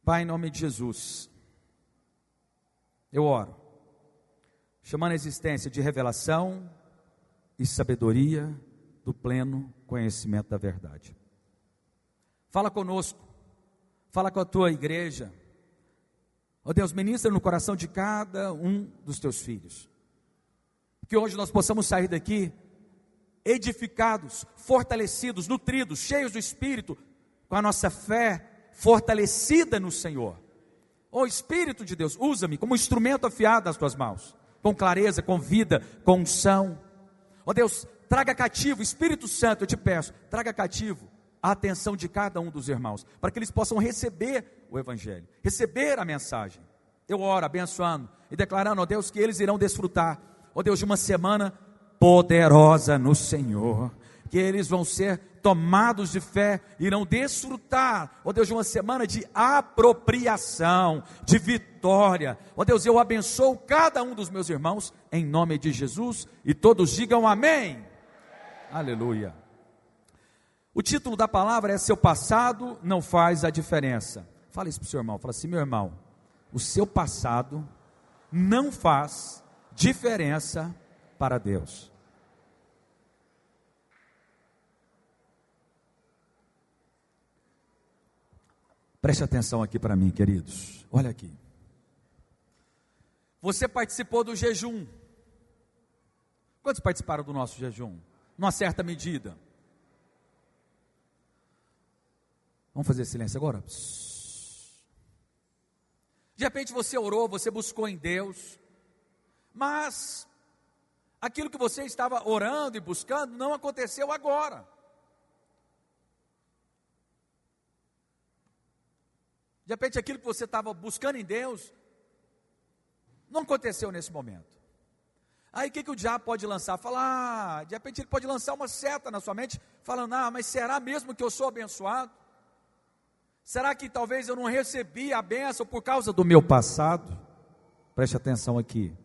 Pai, em nome de Jesus, eu oro, chamando a existência de revelação e sabedoria do pleno conhecimento da verdade. Fala conosco, fala com a tua igreja. Ó Deus, ministra no coração de cada um dos teus filhos. Que hoje nós possamos sair daqui edificados, fortalecidos, nutridos, cheios do Espírito, com a nossa fé fortalecida no Senhor. Ó Espírito de Deus, usa-me como instrumento afiado das tuas mãos, com clareza, com vida, com unção. Ó Deus, traga cativo, Espírito Santo, eu te peço, traga cativo a atenção de cada um dos irmãos, para que eles possam receber o Evangelho, receber a mensagem. Eu oro abençoando e declarando, ó Deus, que eles irão desfrutar, ó Deus, de uma semana poderosa no Senhor, que eles vão ser tomados de fé, irão desfrutar, ó Deus, de uma semana de apropriação, de vitória. Ó Deus, eu abençoo cada um dos meus irmãos, em nome de Jesus, e todos digam amém. Aleluia. O título da palavra é: seu passado não faz a diferença. Fala isso para o seu irmão, fala assim: meu irmão, o seu passado não faz diferença para Deus. Preste atenção aqui para mim, queridos. Olha aqui. Você participou do jejum. Quantos participaram do nosso jejum? Numa certa medida. Vamos fazer silêncio agora? De repente você orou, você buscou em Deus, mas aquilo que você estava orando e buscando não aconteceu agora. De repente aquilo que você estava buscando em Deus não aconteceu nesse momento. Aí o que o diabo pode lançar? Falar, de repente ele pode lançar uma seta na sua mente, falando: mas será mesmo que eu sou abençoado? Será que talvez eu não recebi a bênção por causa do meu passado? Preste atenção aqui.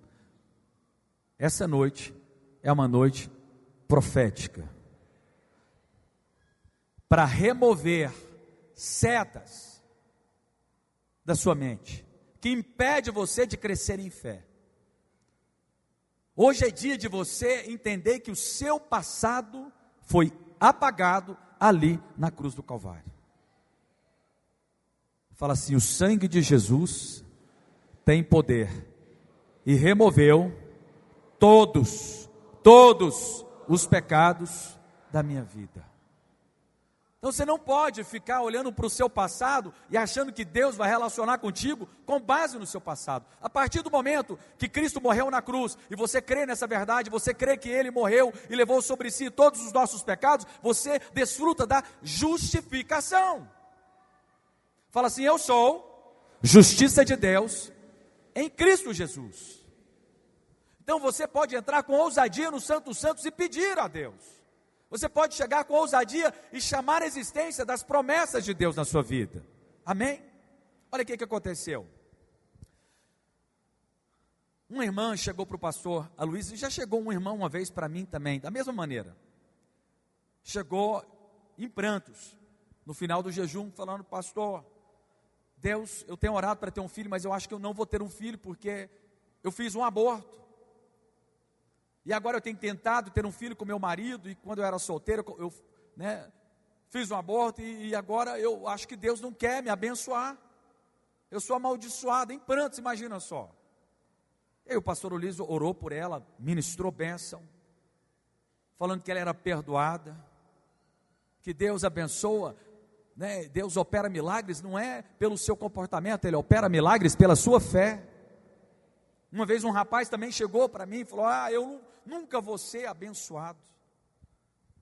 Essa noite é uma noite profética para remover setas da sua mente que impede você de crescer em fé. Hoje é dia de você entender que o seu passado foi apagado ali na cruz do Calvário. Fala assim: o sangue de Jesus tem poder e removeu todos os pecados da minha vida. Então você não pode ficar olhando para o seu passado e achando que Deus vai relacionar contigo com base no seu passado. A partir do momento que Cristo morreu na cruz e você crê nessa verdade, você crê que Ele morreu e levou sobre si todos os nossos pecados, você desfruta da justificação. Fala assim: eu sou justiça de Deus em Cristo Jesus. Então você pode entrar com ousadia no Santo dos Santos e pedir a Deus. Você pode chegar com ousadia e chamar a existência das promessas de Deus na sua vida. Amém? Olha o que aconteceu. Uma irmã chegou para o pastor Aloysio, e já chegou uma irmã uma vez para mim também, da mesma maneira. Chegou em prantos, no final do jejum, falando: pastor, Deus, eu tenho orado para ter um filho, mas eu acho que eu não vou ter um filho, porque eu fiz um aborto. E agora eu tenho tentado ter um filho com meu marido, e quando eu era solteiro, eu fiz um aborto, e agora eu acho que Deus não quer me abençoar. Eu sou amaldiçoado, em prantos, imagina só. E aí o pastor Aloysio orou por ela, ministrou bênção, falando que ela era perdoada, que Deus abençoa, Deus opera milagres, não é pelo seu comportamento, Ele opera milagres pela sua fé. Uma vez um rapaz também chegou para mim e falou: eu nunca vou ser abençoado.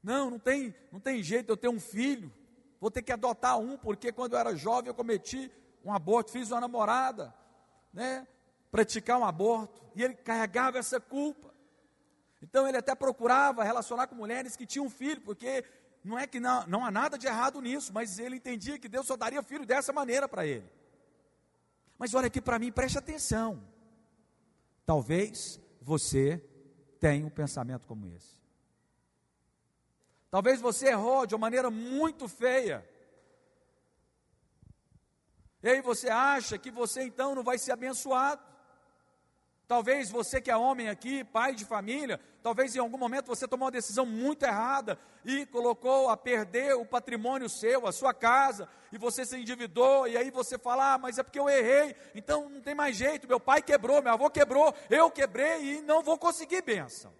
Não tem jeito, eu tenho um filho, vou ter que adotar um, porque quando eu era jovem eu cometi um aborto, fiz uma namorada, praticar um aborto, e ele carregava essa culpa. Então ele até procurava relacionar com mulheres que tinham filho, porque não é que não há nada de errado nisso, mas ele entendia que Deus só daria filho dessa maneira para ele. Mas olha aqui para mim, preste atenção. Talvez você tenha um pensamento como esse. Talvez você errou de uma maneira muito feia. E aí você acha que você então não vai ser abençoado. Talvez você que é homem aqui, pai de família, talvez em algum momento você tomou uma decisão muito errada e colocou a perder o patrimônio seu, a sua casa, e você se endividou, e aí você fala, mas é porque eu errei, então não tem mais jeito, meu pai quebrou, meu avô quebrou, eu quebrei e não vou conseguir bênção.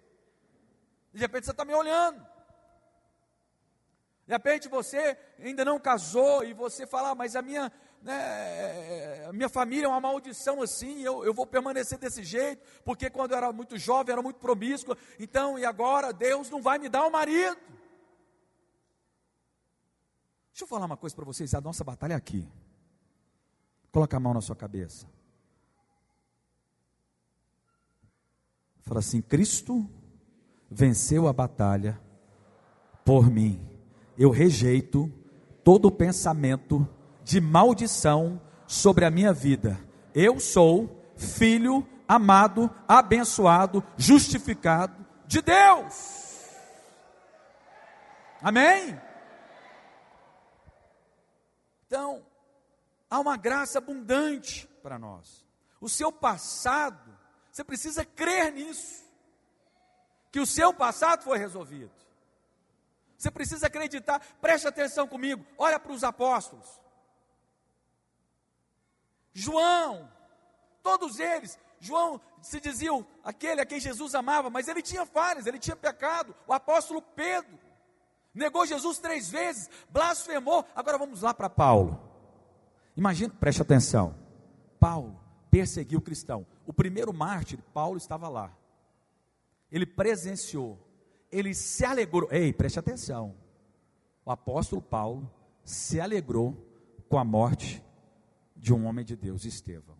De repente você está me olhando. De repente você ainda não casou e você fala, mas a minha família é uma maldição assim, eu vou permanecer desse jeito, porque quando eu era muito jovem, era muito promíscua, então, e agora Deus não vai me dar um marido. Deixa eu falar uma coisa para vocês, a nossa batalha é aqui. Coloca a mão na sua cabeça. Fala assim, Cristo venceu a batalha por mim. Eu rejeito todo pensamento de maldição sobre a minha vida. Eu sou filho amado, abençoado, justificado de Deus. Amém? Então, há uma graça abundante para nós. O seu passado, você precisa crer nisso, que o seu passado foi resolvido. Você precisa acreditar, preste atenção comigo, olha para os apóstolos. João, todos eles, João se dizia aquele a quem Jesus amava, mas ele tinha falhas, ele tinha pecado. O apóstolo Pedro negou Jesus 3 vezes, blasfemou. Agora vamos lá para Paulo. Imagina, preste atenção, Paulo perseguiu o cristão. O primeiro mártir, Paulo estava lá. Ele presenciou, ele se alegrou. Ei, preste atenção. O apóstolo Paulo se alegrou com a morte de um homem de Deus, Estevão.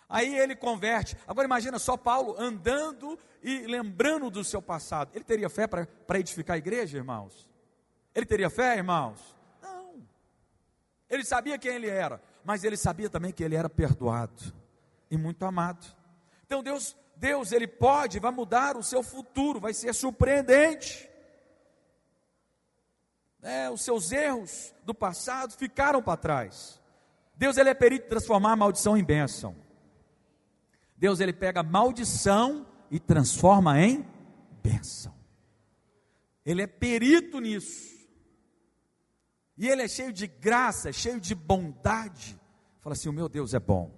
Aí ele converte. Agora imagina só Paulo andando e lembrando do seu passado. Ele teria fé para edificar a igreja, irmãos? Ele teria fé, irmãos? Não. Ele sabia quem ele era, mas ele sabia também que ele era perdoado e muito amado. Então Deus ele vai mudar o seu futuro, vai ser surpreendente. Os seus erros do passado ficaram para trás. Deus ele é perito em transformar a maldição em bênção. Deus ele pega a maldição e transforma em bênção. Ele é perito nisso. E ele é cheio de graça, cheio de bondade. Fala assim, o meu Deus é bom.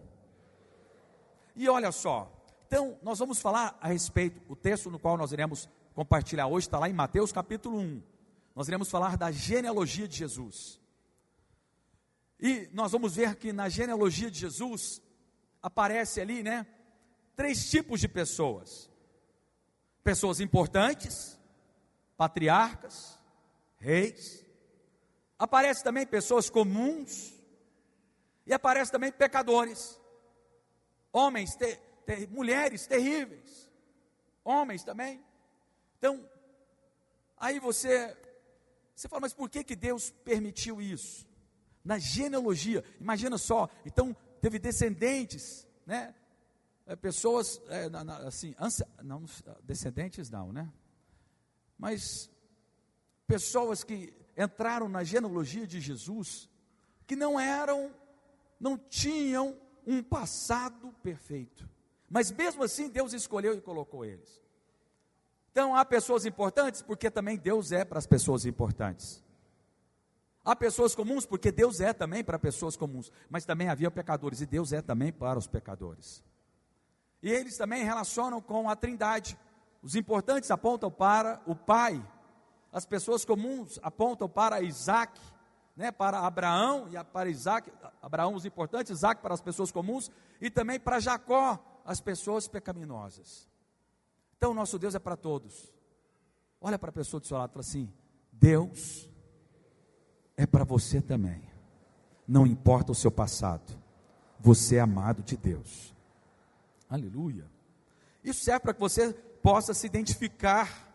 E olha só, então nós vamos falar a respeito, o texto no qual nós iremos compartilhar hoje está lá em Mateus capítulo 1. Nós iremos falar da genealogia de Jesus. E nós vamos ver que na genealogia de Jesus aparece ali, 3 tipos de pessoas. Pessoas importantes, patriarcas, reis. Aparece também pessoas comuns e aparece também pecadores. Homens, mulheres terríveis. Homens também. Então, aí você fala, mas por que Deus permitiu isso? Na genealogia, imagina só, então teve descendentes, pessoas, assim, não, descendentes não, mas pessoas que entraram na genealogia de Jesus, que não tinham um passado perfeito, mas mesmo assim Deus escolheu e colocou eles. Então há pessoas importantes, porque também Deus é para as pessoas importantes. Há pessoas comuns, porque Deus é também para pessoas comuns, mas também havia pecadores, e Deus é também para os pecadores. E eles também relacionam com a Trindade. Os importantes apontam para o Pai, as pessoas comuns apontam para Isaac, para Abraão, e para Isaac, Abraão os importantes, Isaac para as pessoas comuns, e também para Jacó, as pessoas pecaminosas. Então o nosso Deus é para todos. Olha para a pessoa do seu lado e fala assim, Deus é para você também. Não importa o seu passado, você é amado de Deus. Aleluia. Isso serve para que você possa se identificar.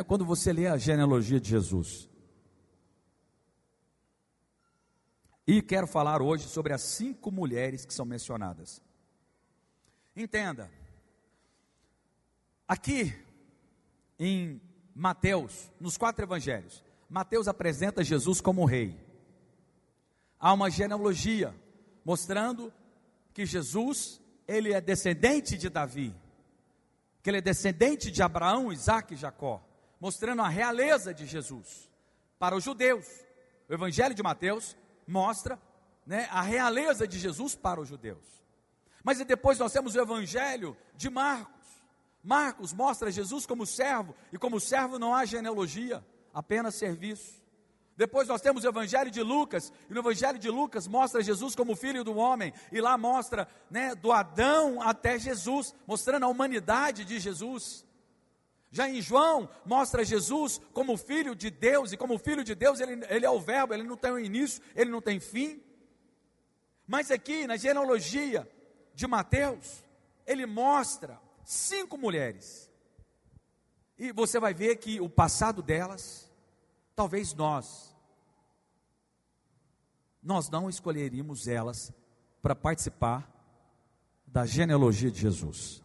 Quando você lê a genealogia de Jesus. E quero falar hoje sobre as 5 mulheres que são mencionadas. Entenda, aqui em Mateus, nos 4 evangelhos, Mateus apresenta Jesus como rei. Há uma genealogia mostrando que Jesus, ele é descendente de Davi, que ele é descendente de Abraão, Isaque e Jacó, mostrando a realeza de Jesus para os judeus. O Evangelho de Mateus mostra, a realeza de Jesus para os judeus. Mas depois nós temos o Evangelho de Marcos. Marcos mostra Jesus como servo, e como servo não há genealogia, apenas serviço. Depois nós temos o Evangelho de Lucas, e no Evangelho de Lucas mostra Jesus como filho do homem, e lá mostra, do Adão até Jesus, mostrando a humanidade de Jesus. Já em João, mostra Jesus como filho de Deus, e como filho de Deus, ele é o verbo, ele não tem um início, ele não tem fim. Mas aqui, na genealogia de Mateus, ele mostra 5 mulheres, e você vai ver que o passado delas, talvez nós não escolheríamos elas para participar da genealogia de Jesus.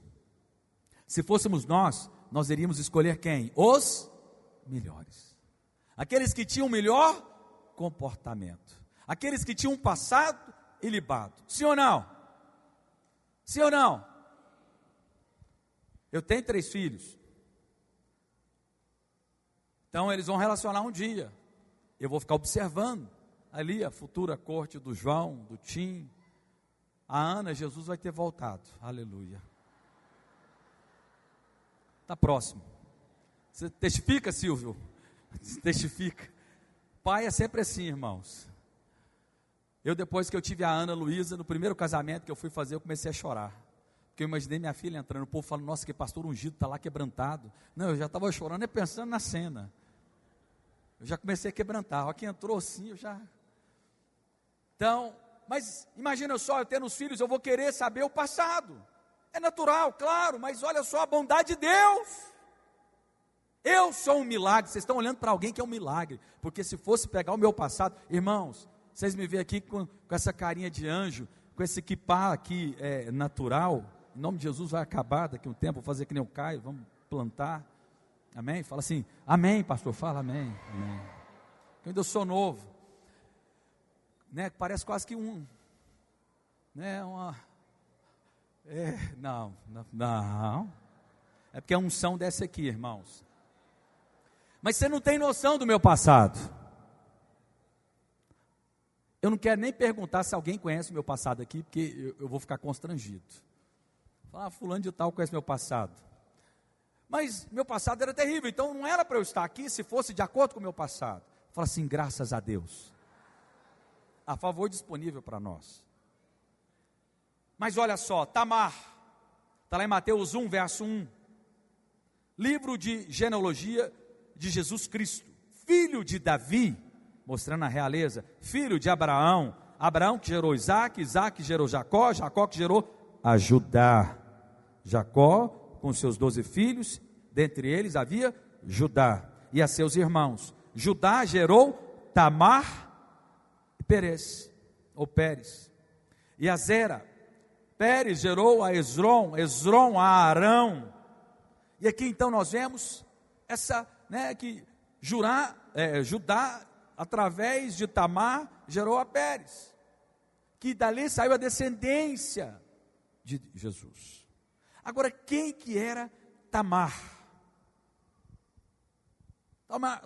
Se fôssemos nós iríamos escolher quem? Os melhores, aqueles que tinham o melhor comportamento, aqueles que tinham um passado ilibado. Sim ou não? Sim ou não? Eu tenho 3 filhos. Então eles vão relacionar um dia. Eu vou ficar observando ali a futura corte do João, do Tim. A Ana, Jesus vai ter voltado. Aleluia. Está próximo. Você testifica, Silvio? Testifica. Pai é sempre assim, irmãos. Depois que eu tive a Ana Luísa, no primeiro casamento que eu fui fazer, eu comecei a chorar. Porque eu imaginei minha filha entrando, o povo falando, nossa, que pastor ungido está lá quebrantado. Não, eu já estava chorando e pensando na cena. Eu já comecei a quebrantar. Olha, quem entrou assim, eu já... Então, mas imagina só, eu tendo os filhos, eu vou querer saber o passado. É natural, claro, mas olha só a bondade de Deus. Eu sou um milagre. Vocês estão olhando para alguém que é um milagre. Porque se fosse pegar o meu passado, irmãos, vocês me veem aqui com essa carinha de anjo, com esse kipá aqui natural, em nome de Jesus vai acabar daqui a um tempo, vou fazer que nem o Caio, vamos plantar, amém? Fala assim, amém pastor, fala amém, amém. Eu ainda sou novo, parece quase que não, é porque a unção desce aqui, irmãos, mas você não tem noção do meu passado. Eu não quero nem perguntar se alguém conhece o meu passado aqui, porque eu vou ficar constrangido. Falar, fulano de tal conhece meu passado. Mas meu passado era terrível, então não era para eu estar aqui se fosse de acordo com o meu passado. Fala assim, graças a Deus. A favor disponível para nós. Mas olha só, Tamar, está lá em Mateus 1, verso 1. Livro de genealogia de Jesus Cristo, filho de Davi, mostrando a realeza, filho de Abraão, Abraão que gerou Isaque, Isaque que gerou Jacó, Jacó que gerou a Judá, Jacó com seus 12 filhos, dentre eles havia Judá, e a seus irmãos, Judá gerou Tamar e Pérez, e a Zera, Pérez gerou a Esrom, Esrom a Arão, e aqui então nós vemos essa, que Judá, através de Tamar, gerou a Pérez, que dali saiu a descendência de Jesus. Agora, quem que era Tamar?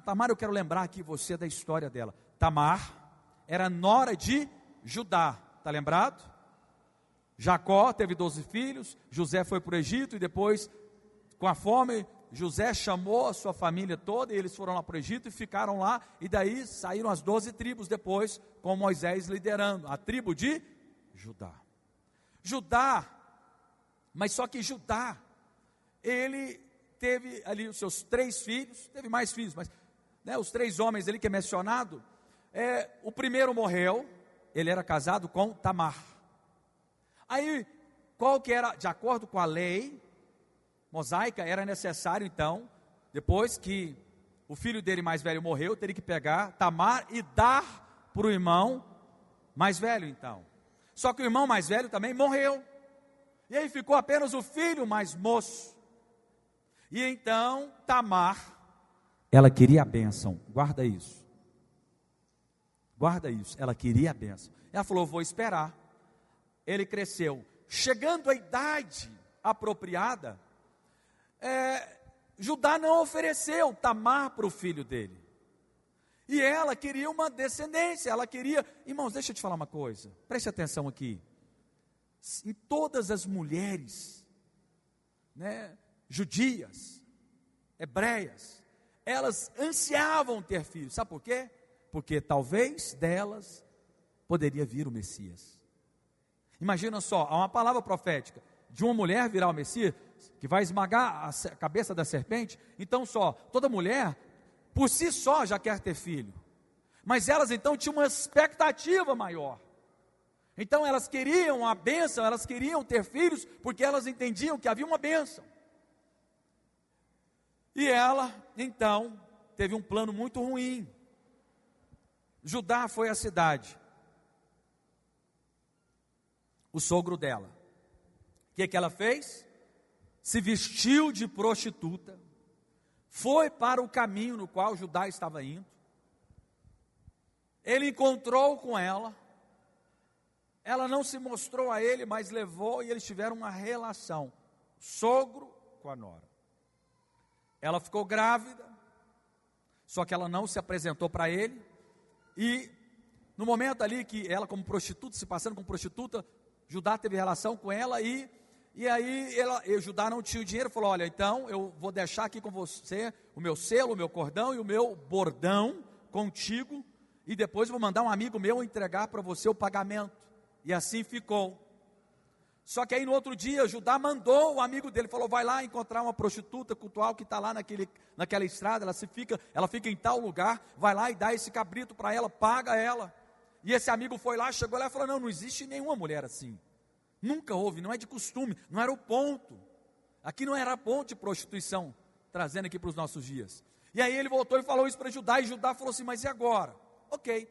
Tamar, eu quero lembrar aqui você da história dela. Tamar era nora de Judá, está lembrado? Jacó teve 12 filhos, José foi para o Egito e depois, com a fome, José chamou a sua família toda e eles foram lá para o Egito e ficaram lá, e daí saíram as 12 tribos depois, com Moisés liderando, a tribo de Judá, mas só que Judá, ele teve ali os seus 3 filhos, teve mais filhos, mas os 3 homens ali que é mencionado, o primeiro morreu, ele era casado com Tamar, aí qual que era, de acordo com a lei mosaica, era necessário então, depois que o filho dele mais velho morreu, teria que pegar Tamar e dar para o irmão mais velho então, só que o irmão mais velho também morreu, e aí ficou apenas o filho mais moço, e então Tamar ela queria a bênção. Guarda isso. Guarda isso. Ela queria a bênção. Ela falou: vou esperar. Ele cresceu. Chegando à idade apropriada, Judá não ofereceu Tamar para o filho dele. E ela queria uma descendência. Ela queria... Irmãos, deixa eu te falar uma coisa. Preste atenção aqui. Em todas as mulheres, judias, hebreias, elas ansiavam ter filhos. Sabe por quê? Porque talvez delas poderia vir o Messias. Imagina só, há uma palavra profética de uma mulher virar o Messias, que vai esmagar a cabeça da serpente. Então toda mulher, por si só, já quer ter filho. Mas elas então tinham uma expectativa maior. Então elas queriam a bênção, elas queriam ter filhos, porque elas entendiam que havia uma bênção. E ela, então, teve um plano muito ruim. Judá foi à cidade. O sogro dela. O que ela fez? Se vestiu de prostituta. Foi para o caminho no qual Judá estava indo. Ele encontrou com ela. Ela não se mostrou a ele, mas levou, e eles tiveram uma relação. Sogro com a nora. Ela ficou grávida, só que ela não se apresentou para ele. E no momento ali que ela, como prostituta, se passando como prostituta, Judá teve relação com ela. E aí Judá não tinha o dinheiro, falou: olha, então eu vou deixar aqui com você o meu selo, o meu cordão e o meu bordão contigo, e depois vou mandar um amigo meu entregar para você o pagamento. E assim ficou. Só que aí no outro dia, Judá mandou o amigo dele, falou: vai lá encontrar uma prostituta cultual que está lá naquela estrada, ela fica em tal lugar, vai lá e dá esse cabrito para ela, paga ela. E esse amigo foi lá, chegou lá e falou: não existe nenhuma mulher assim. Nunca houve, não é de costume, não era o ponto. Aqui não era ponto de prostituição, trazendo aqui para os nossos dias. E aí ele voltou e falou isso para Judá, e Judá falou assim: mas e agora? Ok.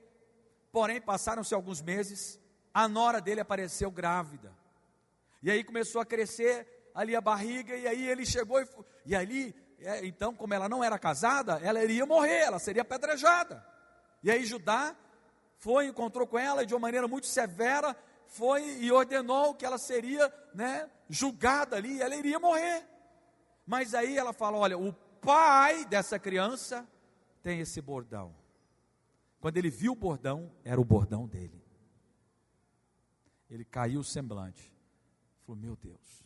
Porém, passaram-se alguns meses, a nora dele apareceu grávida. E aí começou a crescer ali a barriga, e aí ele chegou e ali, então, como ela não era casada, ela iria morrer, ela seria apedrejada. E aí Judá encontrou com ela, e de uma maneira muito severa, e ordenou que ela seria, julgada ali, e ela iria morrer. Mas aí ela fala: olha, o pai dessa criança tem esse bordão. Quando ele viu o bordão, era o bordão dele. Ele caiu o semblante. Falou: meu Deus.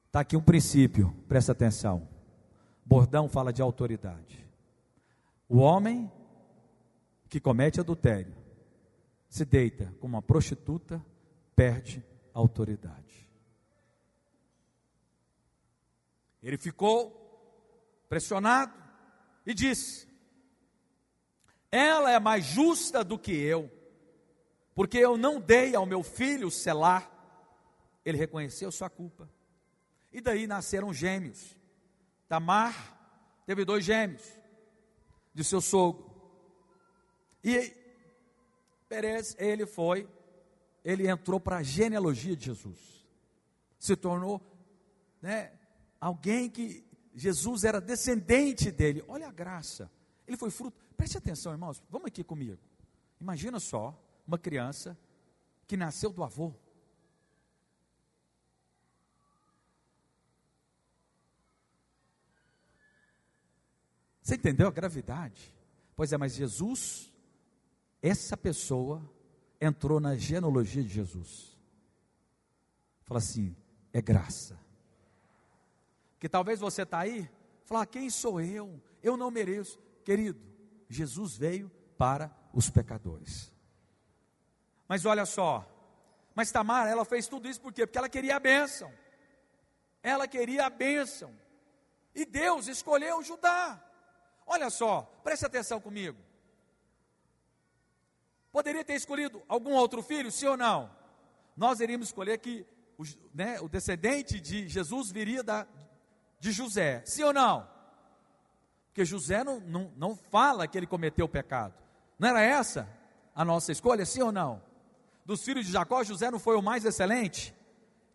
Está aqui um princípio, presta atenção. Bordão fala de autoridade. O homem que comete adultério, se deita com uma prostituta, perde a autoridade. Ele ficou pressionado e disse: ela é mais justa do que eu, porque eu não dei ao meu filho selar. Ele reconheceu sua culpa. E daí nasceram gêmeos. Tamar teve 2 gêmeos de seu sogro. E Perez, ele entrou para a genealogia de Jesus. Se tornou, alguém que Jesus era descendente dele. Olha a graça. Ele foi fruto. Preste atenção, irmãos. Vamos aqui comigo. Imagina só uma criança que nasceu do avô. Você entendeu a gravidade? Pois é, mas Jesus, essa pessoa, entrou na genealogia de Jesus. Fala assim: é graça. Porque talvez você está aí, fala: quem sou eu? Eu não mereço. Querido, Jesus veio para os pecadores. Mas olha só, mas Tamar, ela fez tudo isso por quê? Porque ela queria a bênção. Ela queria a bênção. E Deus escolheu Judá. Olha só, preste atenção comigo. Poderia ter escolhido algum outro filho, sim ou não? Nós iríamos escolher que o descendente de Jesus viria de José, sim ou não? Porque José não fala que ele cometeu o pecado. Não era essa a nossa escolha, sim ou não? Dos filhos de Jacó, José não foi o mais excelente?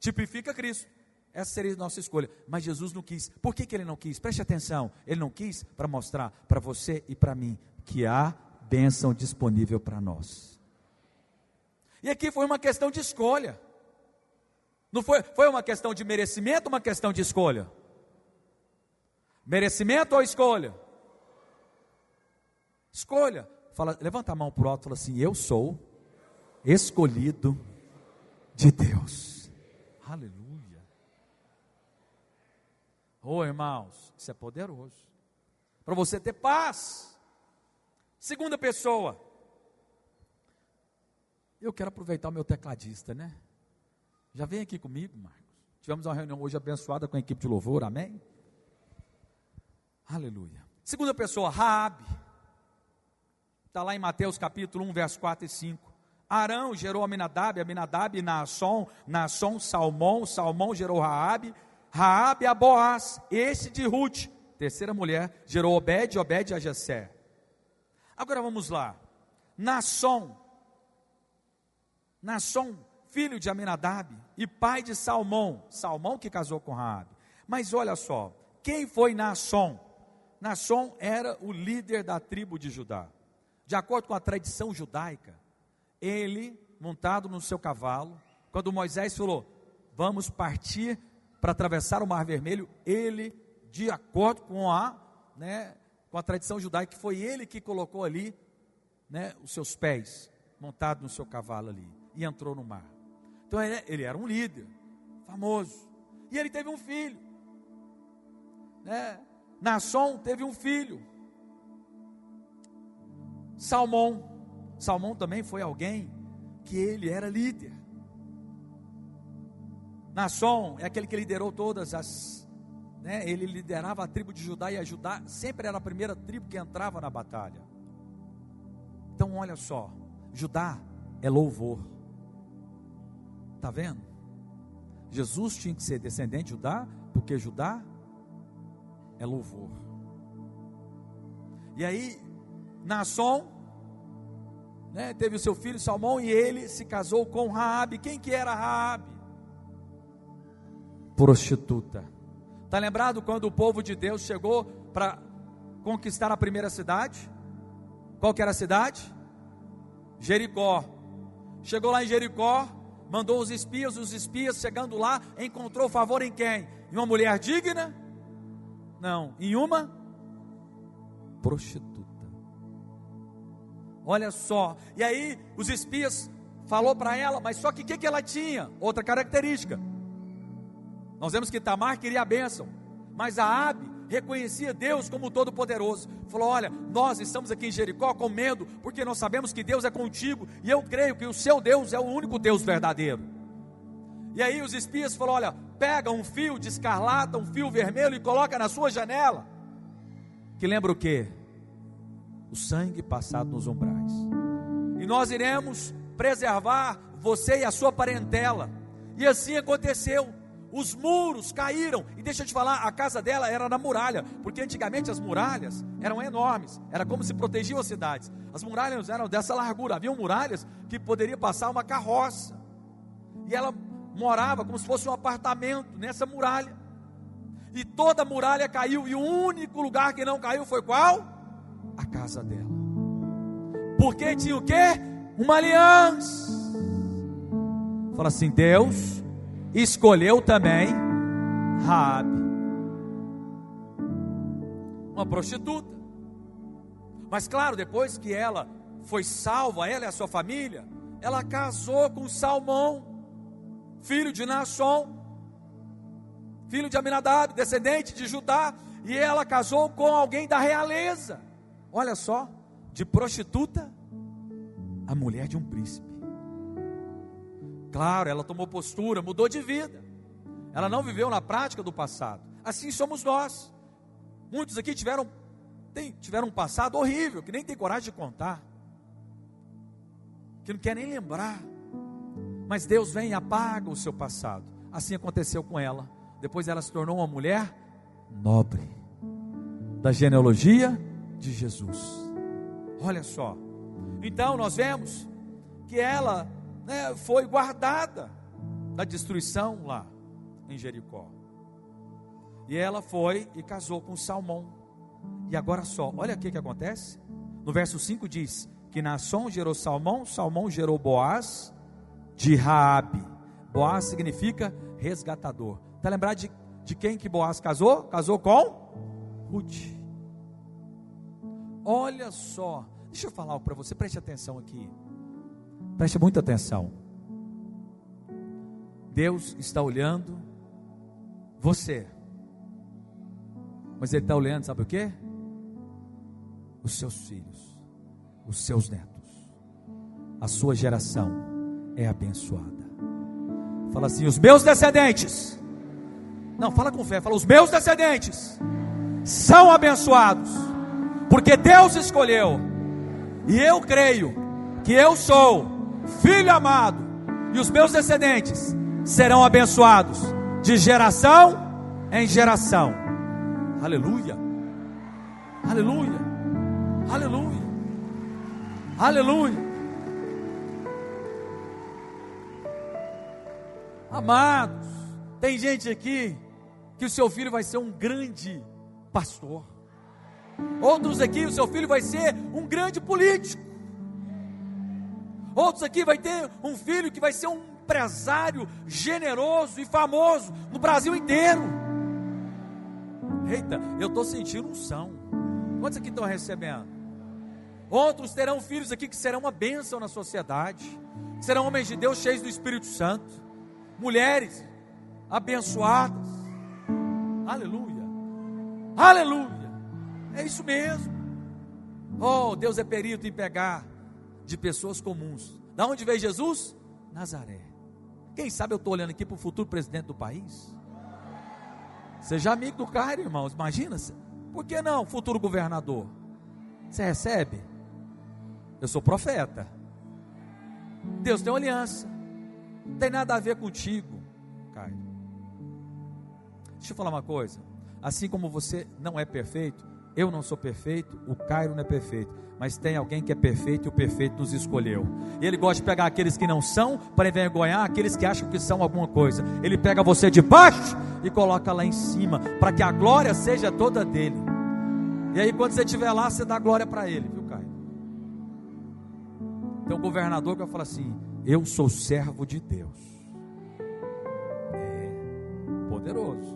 Tipifica Cristo. essa seria a nossa escolha. Mas Jesus não quis. Por que ele não quis? Preste atenção. Ele não quis para mostrar para você e para mim que há bênção disponível para nós. E aqui foi uma questão de escolha. Não foi uma questão de merecimento, uma questão de escolha. Merecimento ou escolha? Escolha. Levanta a mão para o alto e fala assim: eu sou escolhido de Deus. Aleluia. Oh, irmãos, isso é poderoso. Para você ter paz. Segunda pessoa. Eu quero aproveitar o meu tecladista, né? Já vem aqui comigo, Marcos. Tivemos uma reunião hoje abençoada com a equipe de louvor, amém? Aleluia. Segunda pessoa, Raabe. Está lá em Mateus capítulo 1, verso 4 e 5. Arão gerou Aminadab, Aminadab Naasson, Naasson Salmão, Salmão gerou Raabe, Raabe a Boaz, este de Ruth, terceira mulher, gerou Obed, Obed a Jessé. Agora vamos lá. Naasson, filho de Aminadab e pai de Salmão, Salmão que casou com Raabe. Mas olha só, quem foi Naasson? Naasson era o líder da tribo de Judá. De acordo com a tradição judaica, ele, montado no seu cavalo, quando Moisés falou, vamos partir para atravessar o Mar Vermelho, ele, de acordo com a tradição judaica, foi ele que colocou ali, os seus pés, montado no seu cavalo ali, e entrou no mar. Então ele era um líder, famoso, e ele teve um filho, Naasson teve um filho, Salmão também foi alguém que ele era líder. Naasson é aquele que liderou todas as, ele liderava a tribo de Judá, e a Judá sempre era a primeira tribo que entrava na batalha. Então olha só, Judá é louvor. Está vendo? Jesus tinha que ser descendente de Judá, porque Judá é louvor. E aí Naasson, teve o seu filho Salmão, e ele se casou com Raabe. Quem que era Raabe? Prostituta. Está lembrado quando o povo de Deus chegou para conquistar a primeira cidade? Qual que era a cidade? Jericó. Chegou lá em Jericó, mandou os espias chegando lá, encontrou favor em quem? Em uma mulher digna? Não, em uma prostituta. Olha só, e aí os espias falou para ela, mas só que o que ela tinha? Outra característica. Nós vemos que Tamar queria a bênção, mas Raabe reconhecia Deus como Todo-Poderoso. Falou, olha, nós estamos aqui em Jericó com medo, porque nós sabemos que Deus é contigo, e eu creio que o seu Deus é o único Deus verdadeiro. E aí os espias falaram, olha, pega um fio de escarlata, um fio vermelho e coloca na sua janela, que lembra o quê? O sangue passado nos umbrais, e nós iremos preservar você e a sua parentela. E assim aconteceu. Os muros caíram, e deixa eu te falar, a casa dela era na muralha, porque antigamente as muralhas eram enormes, era como se protegiam as cidades. As muralhas eram dessa largura, haviam muralhas que poderia passar uma carroça, e ela morava como se fosse um apartamento nessa muralha, e toda a muralha caiu, e o único lugar que não caiu foi qual? A casa dela. Porque tinha o quê? Uma aliança. Fala assim, Deus escolheu também Raabe, uma prostituta. Mas claro, depois que ela foi salva, ela e a sua família, ela casou com Salmão, filho de Naasson, filho de Aminadab, descendente de Judá, e ela casou com alguém da realeza. Olha só, de prostituta a mulher de um príncipe. Claro, ela tomou postura, mudou de vida. Ela não viveu na prática do passado. Assim somos nós. Muitos aqui tiveram um passado horrível, que nem tem coragem de contar, que não quer nem lembrar. Mas Deus vem e apaga o seu passado. Assim aconteceu com ela. Depois ela se tornou uma mulher nobre, da genealogia de Jesus. Olha só. Então nós vemos que ela foi guardada da destruição lá. em Jericó. E ela foi e casou com Salmão. E agora só, olha o que acontece. No verso 5 diz que Naasson gerou Salmão, Salmão gerou Boaz de Raabe. Boaz significa resgatador. Está lembrado de quem que Boaz casou? Casou com Ruth. Olha só, deixa eu falar algo para você, preste atenção aqui. Preste muita atenção. Deus está olhando você, mas Ele está olhando, sabe o quê? Os seus filhos, os seus netos. A sua geração é abençoada. Fala assim, os meus descendentes. Não, fala com fé, fala, os meus descendentes são abençoados, porque Deus escolheu. E eu creio que eu sou filho amado, e os meus descendentes serão abençoados de geração em geração. Aleluia, aleluia, aleluia, aleluia. Amados, tem gente aqui que o seu filho vai ser um grande pastor. Outros aqui, o seu filho vai ser um grande político. Outros aqui vai ter um filho que vai ser um empresário generoso e famoso no Brasil inteiro. Eita, eu estou sentindo unção. Quantos aqui estão recebendo? Outros terão filhos aqui que serão uma bênção na sociedade, que serão homens de Deus cheios do Espírito Santo, mulheres abençoadas. Aleluia, aleluia, é isso mesmo. Oh, Deus é perito em pegar de pessoas comuns. Da onde veio Jesus? Nazaré. Quem sabe eu estou olhando aqui para o futuro presidente do país. Seja amigo do cara, irmãos, imagina. Por que não futuro governador? Você recebe? Eu sou profeta. Deus tem uma aliança. Não tem nada a ver contigo, Caio. Deixa eu falar uma coisa. Assim como você não é perfeito, eu não sou perfeito, o Caio não é perfeito, mas tem alguém que é perfeito e o perfeito nos escolheu. E Ele gosta de pegar aqueles que não são para envergonhar aqueles que acham que são alguma coisa. Ele pega você de baixo e coloca lá em cima, para que a glória seja toda dele. E aí quando você estiver lá, você dá glória para Ele, viu, Caio? Tem um governador que vai falar assim: eu sou servo de Deus. É poderoso.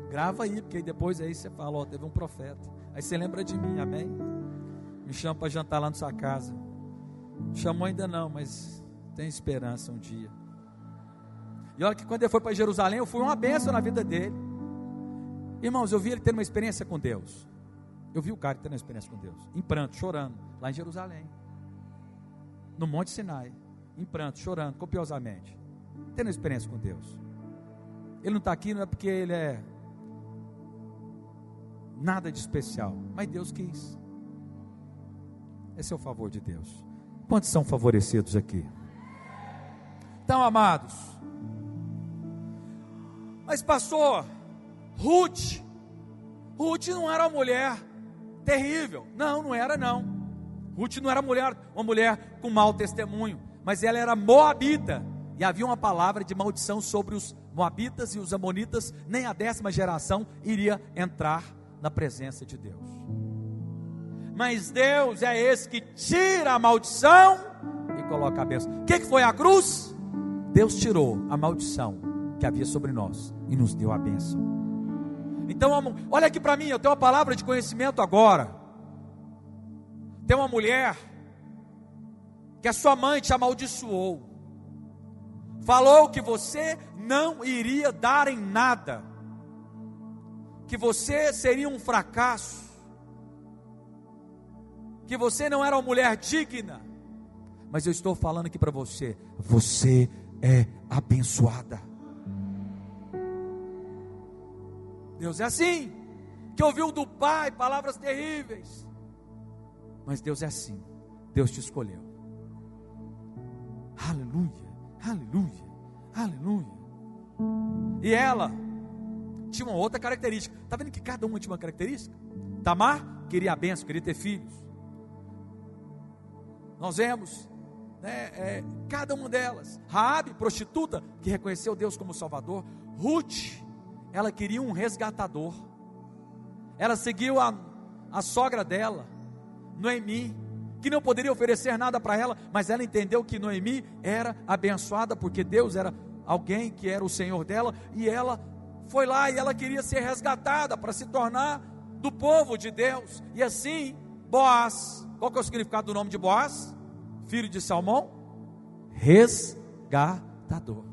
Grava aí, porque depois aí você fala, ó, teve um profeta. Aí você lembra de mim, amém? Me chama para jantar lá na sua casa. Me chamou ainda não, mas tem esperança um dia. E olha que quando ele foi para Jerusalém, eu fui uma bênção na vida dele. Irmãos, eu vi ele tendo uma experiência com Deus. Eu vi o cara tendo uma experiência com Deus, em pranto, chorando, lá em Jerusalém, no Monte Sinai, em pranto, chorando, copiosamente, tendo uma experiência com Deus. Ele não está aqui, não é porque ele é nada de especial, mas Deus quis. Esse é o favor de Deus. Quantos são favorecidos aqui? Então, amados, mas pastor, Ruth não era uma mulher terrível. Não era não. Ruth não era uma mulher com mau testemunho, mas ela era moabita, e havia uma palavra de maldição sobre os moabitas e os amonitas. Nem a 10ª geração iria entrar na presença de Deus. Mas Deus é esse que tira a maldição e coloca a bênção. O que foi a cruz? Deus tirou a maldição que havia sobre nós e nos deu a bênção. Então, olha aqui para mim, eu tenho uma palavra de conhecimento agora. Tem uma mulher que a sua mãe te amaldiçoou, falou que você não iria dar em nada, que você seria um fracasso, que você não era uma mulher digna. Mas eu estou falando aqui para você, você é abençoada. Deus é assim, que ouviu do Pai palavras terríveis, mas Deus é assim, Deus te escolheu. Aleluia, aleluia, aleluia. E ela tinha uma outra característica. Está vendo que cada uma tinha uma característica? Tamar queria a bênção, queria ter filhos. Nós vemos Cada uma delas. Raabe, prostituta, que reconheceu Deus como Salvador. Ruth, ela queria um resgatador. Ela seguiu a sogra dela, Noemi, que não poderia oferecer nada para ela, mas ela entendeu que Noemi era abençoada, porque Deus era alguém que era o Senhor dela, e ela foi lá e ela queria ser resgatada para se tornar do povo de Deus. E assim, Boaz, qual que é o significado do nome de Boaz? Filho de Salmão? Resgatador.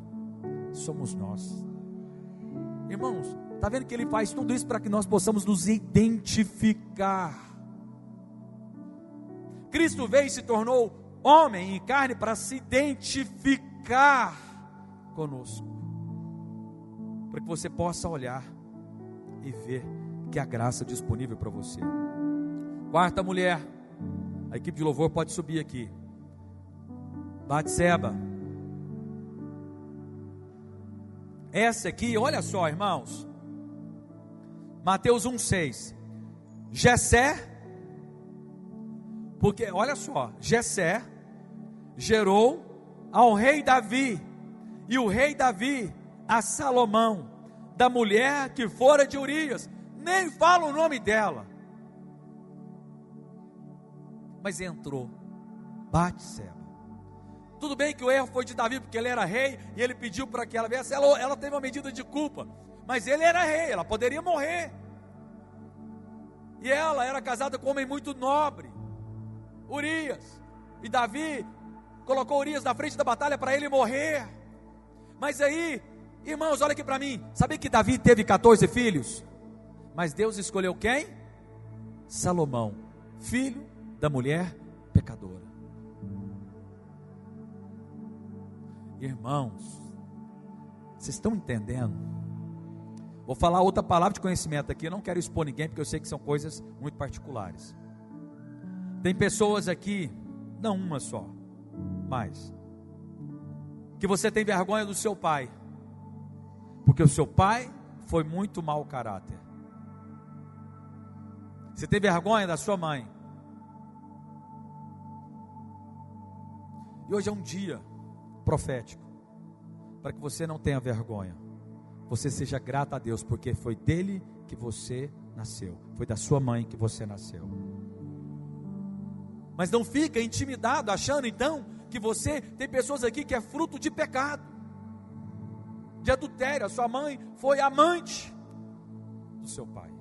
Somos nós. Irmãos, está vendo que ele faz tudo isso para que nós possamos nos identificar. Cristo veio e se tornou homem em carne para se identificar conosco, para que você possa olhar e ver que a graça é disponível para você. Quarta mulher, a equipe de louvor pode subir aqui. Batseba. Essa aqui, olha só, irmãos, Mateus 1,6. Jessé, porque olha só, Jessé gerou ao rei Davi, e o rei Davi a Salomão, da mulher que fora de Urias. Nem fala o nome dela, mas entrou Batseba. Tudo bem que o erro foi de Davi, porque ele era rei, e ele pediu para que ela viesse. Ela teve uma medida de culpa, mas ele era rei, ela poderia morrer, e ela era casada com um homem muito nobre, Urias, e Davi colocou Urias na frente da batalha para ele morrer. Mas aí, irmãos, olha aqui para mim, sabia que Davi teve 14 filhos? Mas Deus escolheu quem? Salomão, filho da mulher pecadora. Irmãos, vocês estão entendendo? Vou falar outra palavra de conhecimento aqui, eu não quero expor ninguém, porque eu sei que são coisas muito particulares. Tem pessoas aqui, não uma só, mas que você tem vergonha do seu pai, porque o seu pai foi muito mau caráter. Você tem vergonha da sua mãe. E hoje é um dia profético para que você não tenha vergonha. Você seja grato a Deus, porque foi dele que você nasceu, foi da sua mãe que você nasceu. Mas não fica intimidado achando então que você, tem pessoas aqui que é fruto de pecado, de adultério. A sua mãe foi amante do seu pai,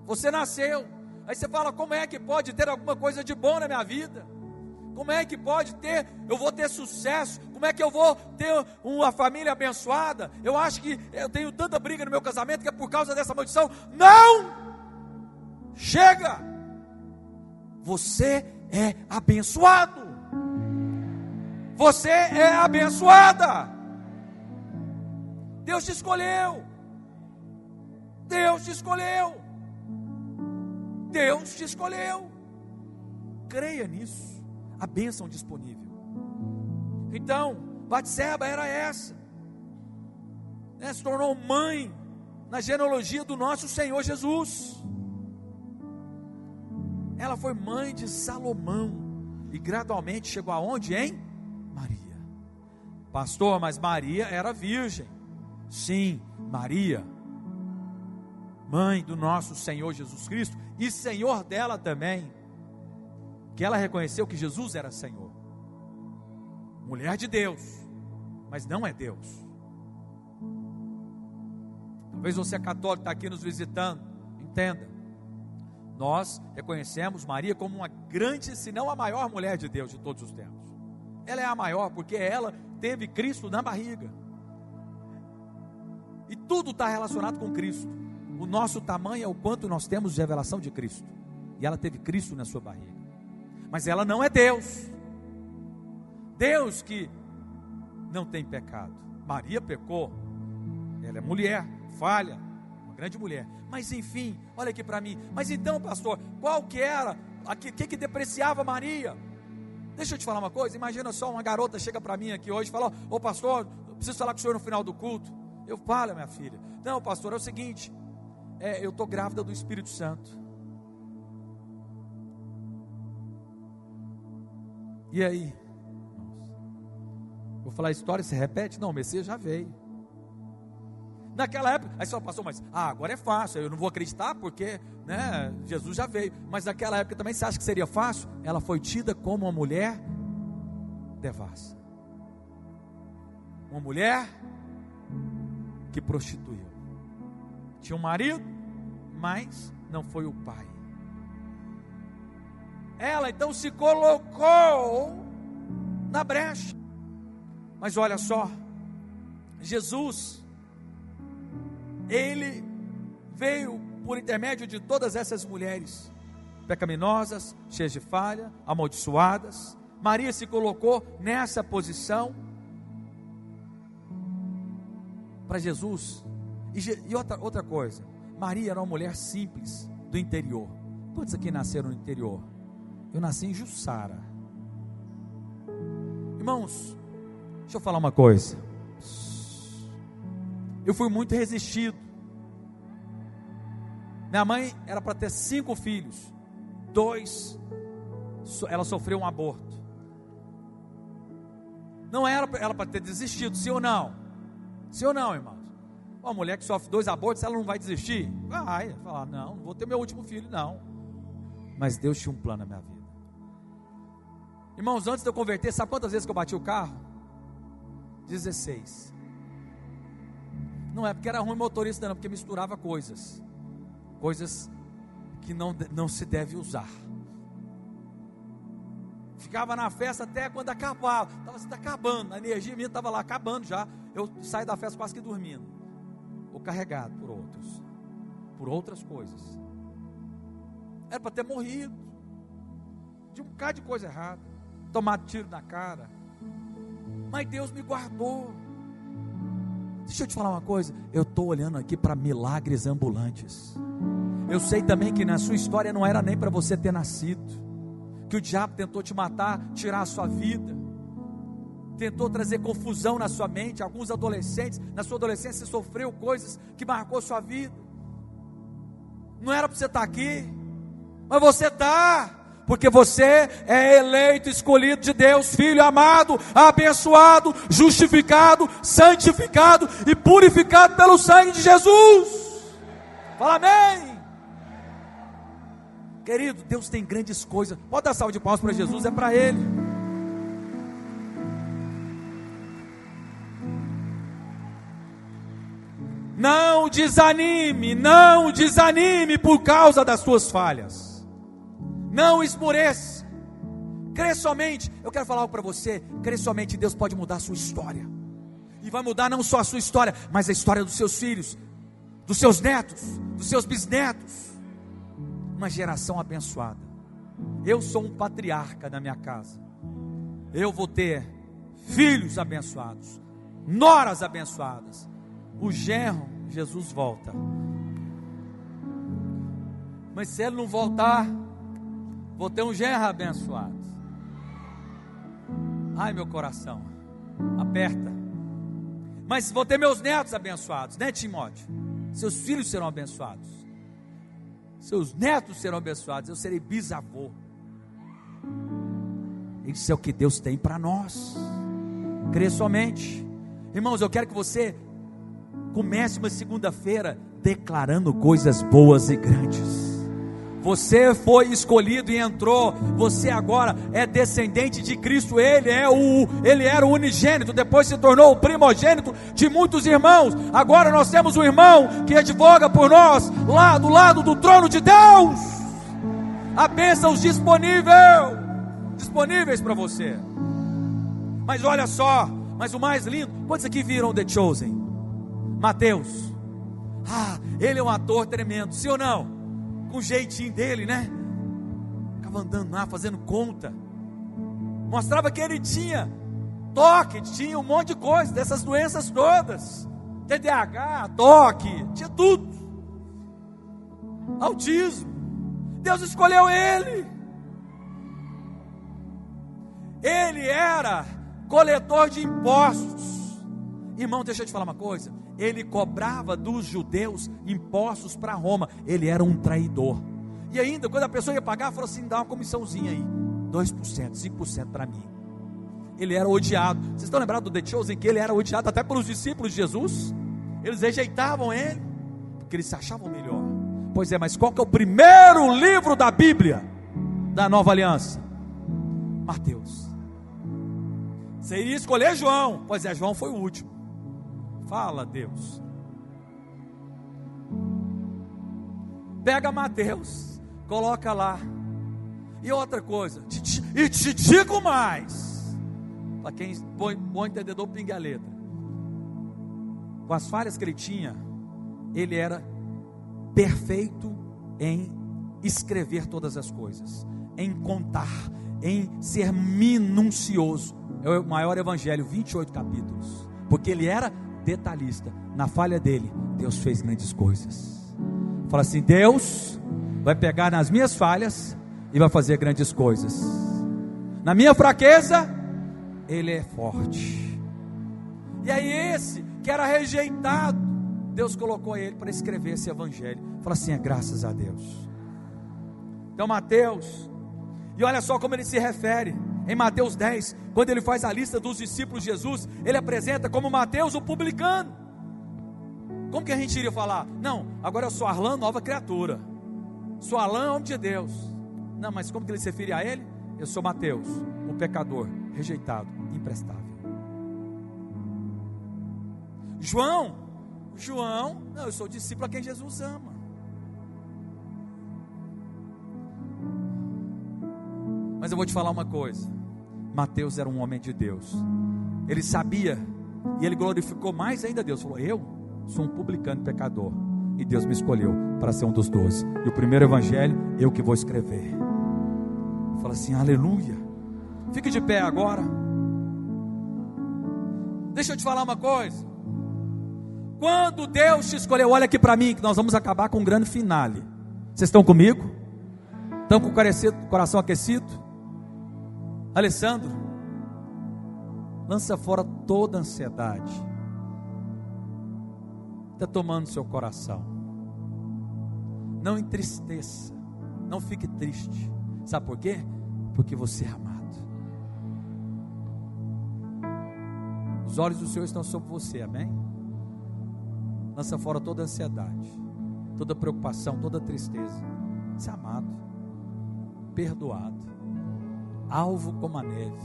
você nasceu, aí você fala: como é que pode ter alguma coisa de bom na minha vida? Como é que pode ter, eu vou ter sucesso? Como é que eu vou ter uma família abençoada? Eu acho que eu tenho tanta briga no meu casamento que é por causa dessa maldição. Não! Chega! Você é abençoado. Você é abençoada. Deus te escolheu. Deus te escolheu. Deus te escolheu. Creia nisso. A bênção disponível. Então, Batseba era essa, se tornou mãe na genealogia do nosso Senhor Jesus. Ela foi mãe de Salomão, e gradualmente chegou aonde? Em Maria. Pastor, mas Maria era virgem. Sim, Maria, mãe do nosso Senhor Jesus Cristo, e Senhor dela também, que ela reconheceu que Jesus era Senhor. Mulher de Deus, mas não é Deus. Talvez você é católico, está aqui nos visitando, entenda. Nós reconhecemos Maria como uma grande, se não a maior mulher de Deus de todos os tempos. Ela é a maior porque ela teve Cristo na barriga. E tudo está relacionado com Cristo. O nosso tamanho é o quanto nós temos de revelação de Cristo. E ela teve Cristo na sua barriga. Mas ela não é Deus. Deus que não tem pecado. Maria pecou. Ela é mulher, falha, uma grande mulher. Mas enfim, olha aqui para mim. Mas então, pastor, qual que era? O que depreciava Maria? Deixa eu te falar uma coisa. Imagina só, uma garota chega para mim aqui hoje e fala: ô pastor, eu preciso falar com o senhor no final do culto. Eu falo, minha filha. Não, pastor, é o seguinte, eu estou grávida do Espírito Santo. E aí? Vou falar a história, se repete? Não, o Messias já veio. Naquela época, aí só passou, mas agora é fácil, eu não vou acreditar porque, né, Jesus já veio. Mas naquela época também, você acha que seria fácil? Ela foi tida como uma mulher devassa, uma mulher que prostituiu. Tinha um marido, mas não foi o pai. Ela então se colocou na brecha. Mas olha só, Jesus, ele veio por intermédio de todas essas mulheres pecaminosas, cheias de falha, amaldiçoadas. Maria se colocou nessa posição para Jesus. E outra coisa, Maria era uma mulher simples do interior. Quantos aqui nasceram no interior? Eu nasci em Jussara. Irmãos, deixa eu falar uma coisa. Eu fui muito resistido. Minha mãe era para ter 5 filhos. 2, ela sofreu um aborto. Não era para ter desistido, sim ou não? Sim ou não, irmãos? Uma mulher que sofre 2 abortos, ela não vai desistir? Vai falar, não vou ter meu último filho, não. Mas Deus tinha um plano na minha vida. Irmãos, antes de eu converter, sabe quantas vezes que eu bati o carro? 16. Não é porque era ruim motorista, não, porque misturava coisas que não se deve usar. Ficava na festa até quando acabava. Estava acabando, a energia minha estava lá acabando já. Eu saí da festa quase que dormindo, ou carregado por outras coisas. Era para ter morrido de um bocado de coisa errada, tomado tiro na cara. Mas Deus me guardou. Deixa eu te falar uma coisa, eu estou olhando aqui para milagres ambulantes. Eu sei também que na sua história não era nem para você ter nascido, que o diabo tentou te matar, tirar a sua vida, tentou trazer confusão na sua mente. Alguns adolescentes, na sua adolescência você sofreu coisas que marcou a sua vida. Não era para você estar aqui, mas você está, porque você é eleito, escolhido de Deus, filho amado, abençoado, justificado, santificado e purificado pelo sangue de Jesus. Fala amém. Querido, Deus tem grandes coisas. Pode dar salva de palmas para Jesus, é para Ele. Não desanime por causa das suas falhas. Não esmoreça. Crê somente. Eu quero falar algo para você. Crê somente, Deus pode mudar a sua história. E vai mudar não só a sua história, mas a história dos seus filhos, dos seus netos, dos seus bisnetos. Uma geração abençoada. Eu sou um patriarca na minha casa. Eu vou ter filhos abençoados, noras abençoadas. O genro, Jesus volta. Mas se ele não voltar, vou ter um genro abençoado. Ai, meu coração aperta. Mas vou ter meus netos abençoados, né, Timóteo? Seus filhos serão abençoados, seus netos serão abençoados. Eu serei bisavô. Isso é o que Deus tem para nós. Crê somente. Irmãos, eu quero que você comece uma segunda-feira declarando coisas boas e grandes. Você foi escolhido e entrou. Você agora é descendente de Cristo. Ele era o unigênito, depois se tornou o primogênito de muitos irmãos. Agora nós temos um irmão que advoga por nós, lá do lado do trono de Deus. Há bênçãos disponíveis para você. Mas olha só, mas o mais lindo, quantos aqui viram The Chosen? Mateus. Ele é um ator tremendo, sim ou não? Com o jeitinho dele, né? Ficava andando lá, fazendo conta. Mostrava que ele tinha toque, tinha um monte de coisa, dessas doenças todas. TDAH, toque, tinha tudo. Autismo. Deus escolheu ele. Ele era coletor de impostos. Irmão, deixa eu te falar uma coisa. Ele cobrava dos judeus impostos para Roma. Ele era um traidor. E ainda, quando a pessoa ia pagar, falou assim: dá uma comissãozinha aí, 2%, 5% para mim. ele era odiado. Vocês estão lembrados do The Chosen, que ele era odiado até pelos discípulos de Jesus? Eles rejeitavam ele, porque eles se achavam melhor. Pois é, mas qual que é o primeiro livro da Bíblia, da Nova Aliança? Mateus. Você iria escolher João, pois é, João foi o último. Fala, Deus. Pega Mateus, coloca lá. E outra coisa, e te digo mais, para quem bom entendedor, pinga a letra. Com as falhas que ele tinha, ele era perfeito em escrever todas as coisas, em contar, em ser minucioso. É o maior evangelho, 28 capítulos, porque ele era detalhista. Na falha dele, Deus fez grandes coisas. Fala assim: Deus vai pegar nas minhas falhas e vai fazer grandes coisas. Na minha fraqueza, Ele é forte. E aí esse que era rejeitado, Deus colocou ele para escrever esse evangelho. Fala assim: é graças a Deus. Então Mateus, e olha só como ele se refere em Mateus 10, quando ele faz a lista dos discípulos de Jesus, ele apresenta como Mateus o publicano. Como que a gente iria falar? Não, agora eu sou Arlan, nova criatura. Sou Arlan, homem de Deus. Não, mas como que ele se refere a ele? Eu sou Mateus, o pecador, rejeitado, imprestável. João, não, eu sou discípulo a quem Jesus ama. Mas eu vou te falar uma coisa: Mateus era um homem de Deus. Ele sabia, e ele glorificou mais ainda a Deus. Falou: eu sou um publicano pecador, e Deus me escolheu para ser um dos 12. E o primeiro evangelho, eu que vou escrever. Fala assim: aleluia. Fique de pé agora. Deixa eu te falar uma coisa. Quando Deus te escolheu, olha aqui para mim, que nós vamos acabar com um grande finale. Vocês estão comigo? Estão com o coração aquecido? Alessandro, lança fora toda ansiedade. Está tomando seu coração. Não entristeça, não fique triste. Sabe por quê? Porque você é amado. Os olhos do Senhor estão sobre você, amém? Lança fora toda ansiedade, toda preocupação, toda tristeza. Você é amado, perdoado, alvo como a neve,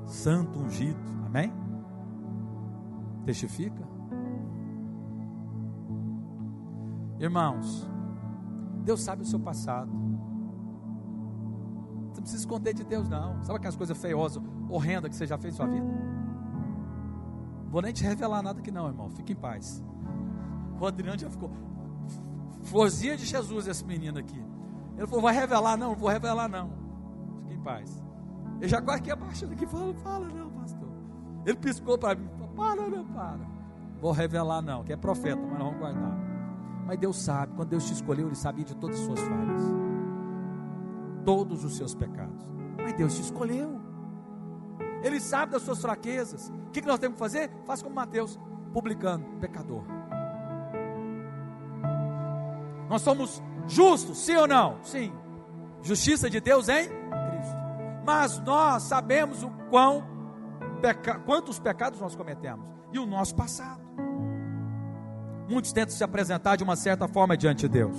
santo, ungido, amém? Testifica? Irmãos, Deus sabe o seu passado. Você não precisa esconder de Deus, não. Sabe aquelas coisas feiosas, horrendas que você já fez na sua vida? Não vou nem te revelar nada aqui não, irmão. Fique em paz. O Adriano já ficou florzinha de Jesus, esse menino aqui. Ele falou: vai revelar? Não vou revelar não. Fique em paz. Ele já quase que abaixando aqui, fala não, pastor. Ele piscou para mim, para. Vou revelar não, que é profeta, mas não vamos guardar. Mas Deus sabe, quando Deus te escolheu, Ele sabia de todas as suas falhas, todos os seus pecados. Mas Deus te escolheu. Ele sabe das suas fraquezas. O que nós temos que fazer? Faça como Mateus, publicano, pecador. Nós somos justos, sim ou não? Sim. Justiça de Deus em Cristo. Mas nós sabemos quantos pecados nós cometemos e o nosso passado. Muitos tentam se apresentar de uma certa forma diante de Deus.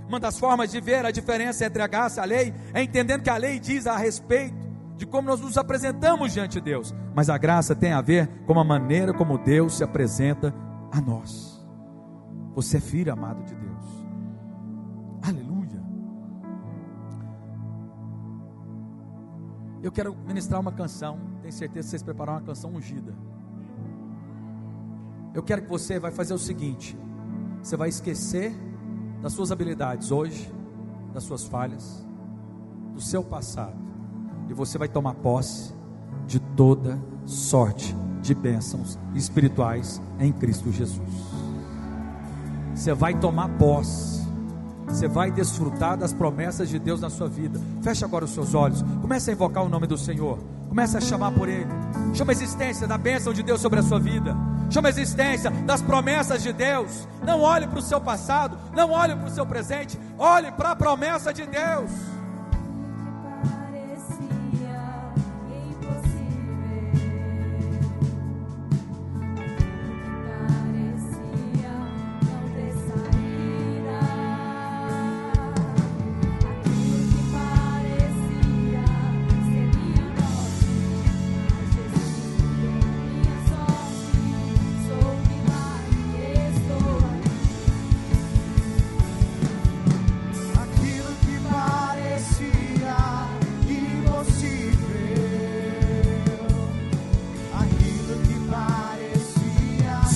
Uma das formas de ver a diferença entre a graça e a lei é entendendo que a lei diz a respeito de como nós nos apresentamos diante de Deus, mas a graça tem a ver com a maneira como Deus se apresenta a nós. Você é filho amado de Deus. Aleluia. Eu quero ministrar uma canção. Tenho certeza que vocês prepararam uma canção ungida. Eu quero que você vai fazer o seguinte: você vai esquecer das suas habilidades hoje, das suas falhas, do seu passado, e você vai tomar posse de toda sorte de bênçãos espirituais em Cristo Jesus. Você vai tomar posse, você vai desfrutar das promessas de Deus na sua vida. Feche agora os seus olhos, comece a invocar o nome do Senhor, comece a chamar por Ele. Chama a existência da bênção de Deus sobre a sua vida. Chama a existência das promessas de Deus. Não olhe para o seu passado, não olhe para o seu presente, olhe para a promessa de Deus. Parecia impossível.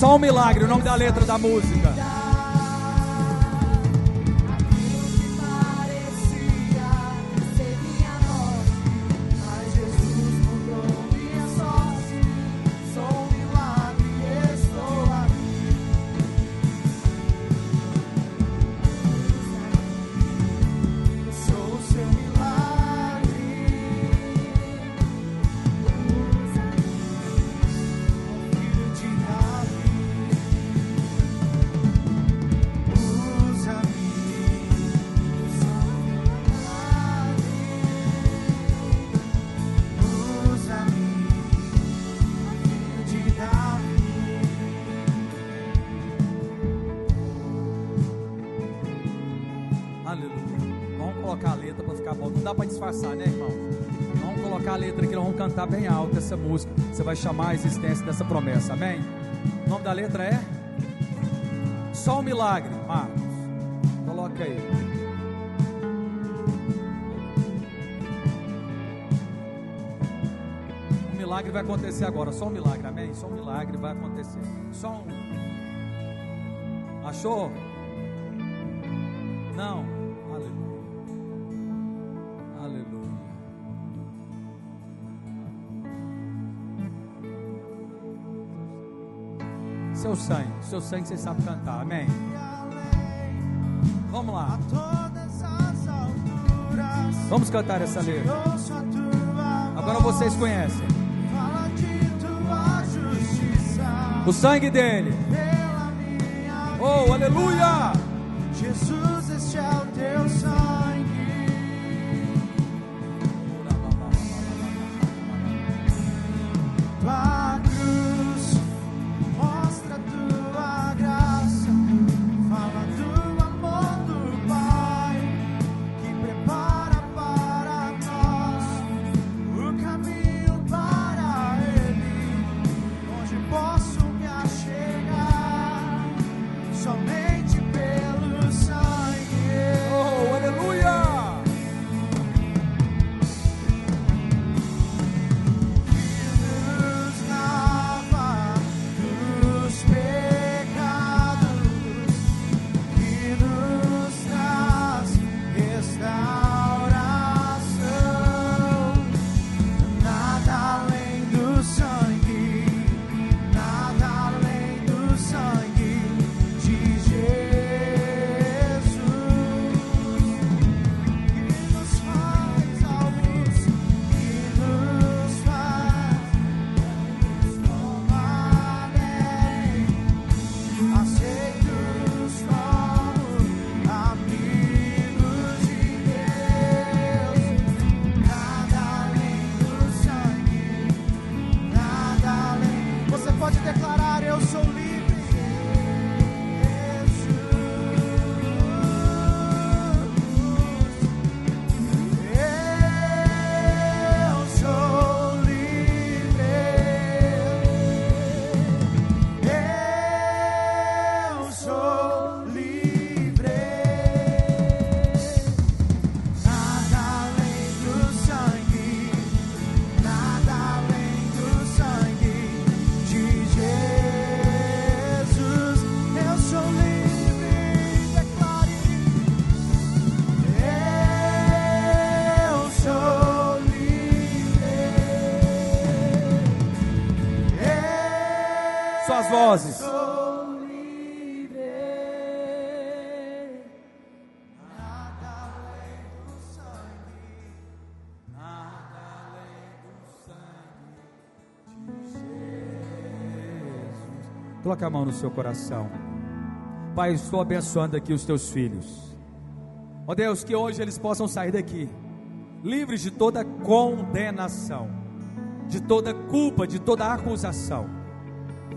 Só um milagre, o nome da letra da música. Disfarçar, né, irmão? Vamos colocar a letra aqui, nós vamos cantar bem alto essa música. Você vai chamar a existência dessa promessa, amém? O nome da letra é Só um Milagre, Marcos. Coloca aí. Um milagre vai acontecer agora, só um milagre, amém? Só um milagre vai acontecer. Só um. Achou? Não. Seu sangue você sabe cantar, amém? Vamos lá. Vamos cantar essa letra. Agora vocês conhecem. O sangue dele. Oh, aleluia! Jesus, este é o teu sangue. Tua cruz mostra tua graça, fala do amor do Pai, que prepara para nós o caminho para Ele, onde posso me achegar, somente pelo sangue. Oh, aleluia! Suas vozes. Sou livre. Nada além do sangue, nada além do sangue de Jesus. Coloca a mão no seu coração. Pai, estou abençoando aqui os teus filhos. Ó Deus, que hoje eles possam sair daqui livres de toda condenação, de toda culpa, de toda acusação.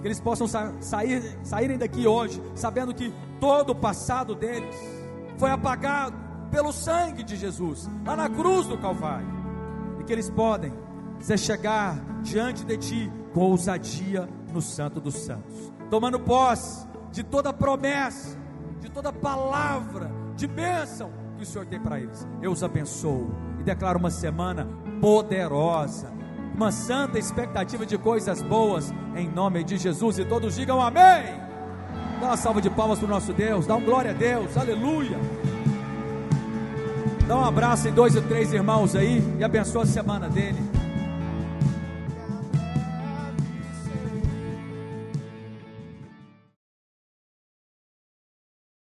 Que eles possam saírem daqui hoje sabendo que todo o passado deles foi apagado pelo sangue de Jesus lá na cruz do Calvário, e que eles podem chegar diante de Ti com ousadia no Santo dos Santos, tomando posse de toda promessa, de toda palavra de bênção que o Senhor tem para eles. Eu os abençoo e declaro uma semana poderosa, uma santa expectativa de coisas boas, em nome de Jesus. E todos digam amém. Dá uma salva de palmas para o nosso Deus, dá um glória a Deus, aleluia. Dá um abraço em 2 ou 3 irmãos aí e abençoa a semana dele.